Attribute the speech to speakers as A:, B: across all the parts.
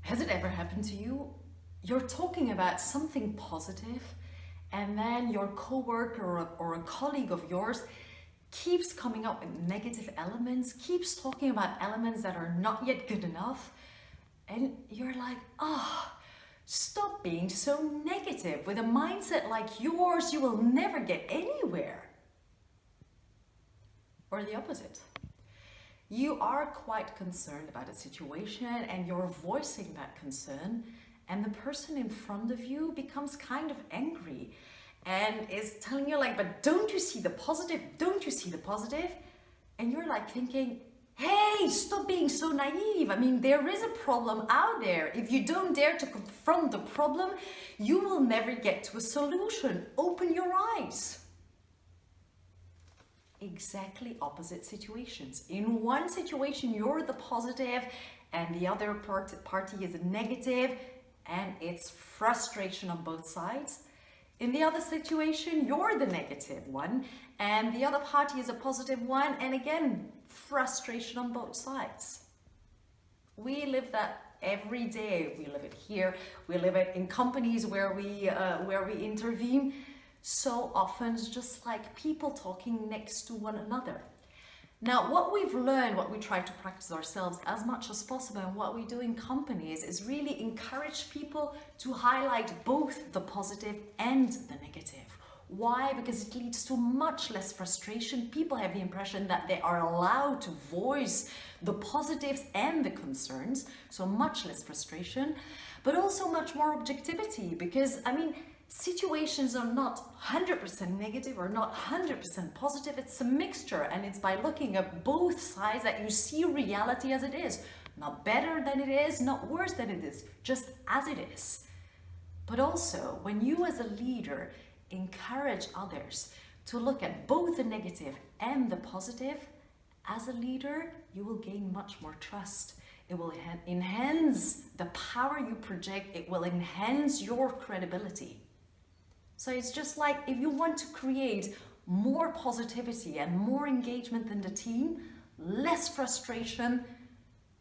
A: Has it ever happened to you? You're talking about something positive, and then your coworker or a colleague of yours keeps coming up with negative elements, keeps talking about elements that are not yet good enough, and you're like, stop being so negative. With a mindset like yours, you will never get anywhere. Or the opposite. You are quite concerned about a situation and you're voicing that concern, and the person in front of you becomes kind of angry and is telling you like, but don't you see the positive? Don't you see the positive? And you're like thinking, hey, stop being so naive. I mean, there is a problem out there. If you don't dare to confront the problem, you will never get to a solution. Open your eyes. Exactly opposite situations. In one situation, you're the positive and the other party is a negative, and it's frustration on both sides. In the other situation, you're the negative one and the other party is a positive one, and again, frustration on both sides. We live that every day. We live it here. We live it in companies where we intervene. So often it's just like people talking next to one another. Now, what we've learned, what we try to practice ourselves as much as possible, and what we do in companies is really encourage people to highlight both the positive and the negative. Why? Because it leads to much less frustration. People have the impression that they are allowed to voice the positives and the concerns, so much less frustration, but also much more objectivity, because I mean, situations are not 100% negative or not 100% positive. It's a mixture, and it's by looking at both sides that you see reality as it is. Not better than it is, not worse than it is, just as it is. But also, when you as a leader encourage others to look at both the negative and the positive, as a leader, you will gain much more trust. It will enhance the power you project. It will enhance your credibility. So it's just like, if you want to create more positivity and more engagement in the team, less frustration,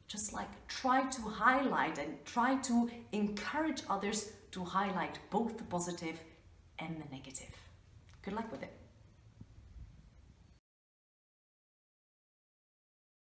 A: just like try to highlight and try to encourage others to highlight both the positive and the negative. Good luck with it.